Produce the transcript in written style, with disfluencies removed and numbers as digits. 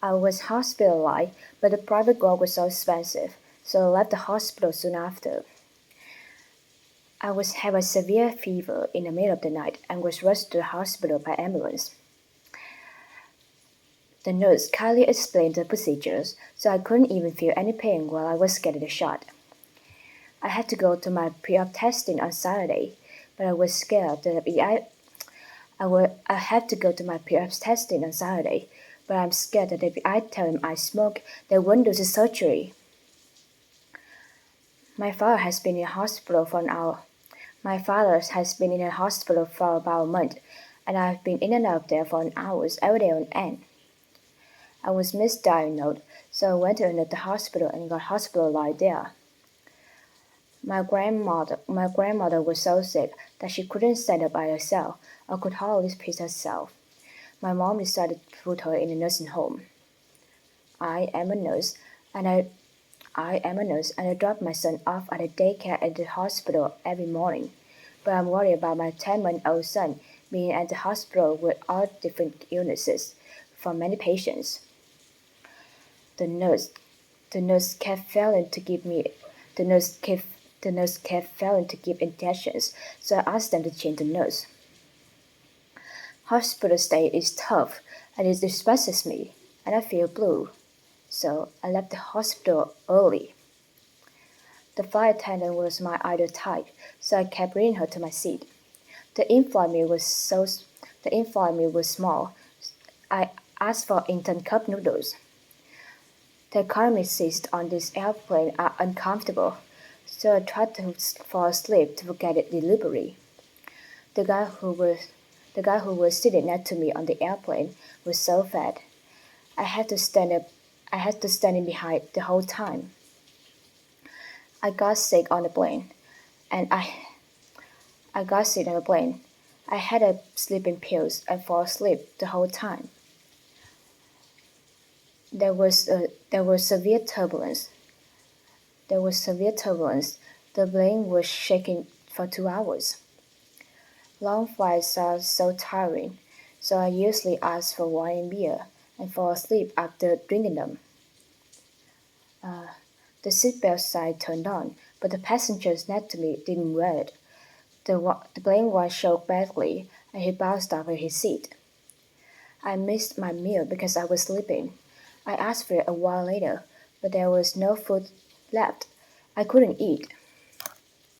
I was hospitalized, but the private ward was so expensive, so I left the hospital soon after. I was had a severe fever in the middle of the night and was rushed to the hospital by ambulance. The nurse kindly explained the procedures, so I couldn't even feel any pain while I was getting the shot. I had to go to my pre-op testing on Saturday, but I was scared that I had to go to my pre-op testing on Saturday, but I'm scared that if I tell him I smoke, they won't do the surgery. My father has been in hospital for an hour. My father has been in a hospital for about a month, and I've been in and out there for hours every day on end. I was misdiagnosed, so I went to another hospital and got hospitalized there. My grandmother was so sick that she couldn't stand up by herself or could hardly speak herself. My mom decided to put her in a nursing home. I am a nurse, and I drop my son off at a daycare at the hospital every morning. But I'm worried about my 10-month-old son being at the hospital with all different illnesses from many patients. The nurse, the nurse kept failing to give me, the nurse kept failing to give injections, so I asked them to change the nurse. Hospital stay is tough, and it distresses me, and I feel blue. So I left the hospital early. The flight attendant was my ideal type, so I kept bringing her to my seat. The in-flight meal was so the in-flight meal was small. I asked for instant cup noodles. The economy seats on this airplane are uncomfortable, so I tried to fall asleep to forget the delivery. The guy who was the guy who was sitting next to me on the airplane was so fat. I had to stand up. I had to stand in behind the whole time. I got sick on the plane, and I got sick on the plane. I had a sleeping pills and fall asleep the whole time. There was severe turbulence. There was severe turbulence. The plane was shaking for 2 hours. Long flights are so tiring, so I usually ask for wine and beer and fall asleep after drinking them. The seatbelt sign turned on, but the passengers next to me didn't wear it. The plane was shook badly, and he bounced off of his seat. I missed my meal because I was sleeping. I asked for it a while later, but there was no food left. I couldn't eat.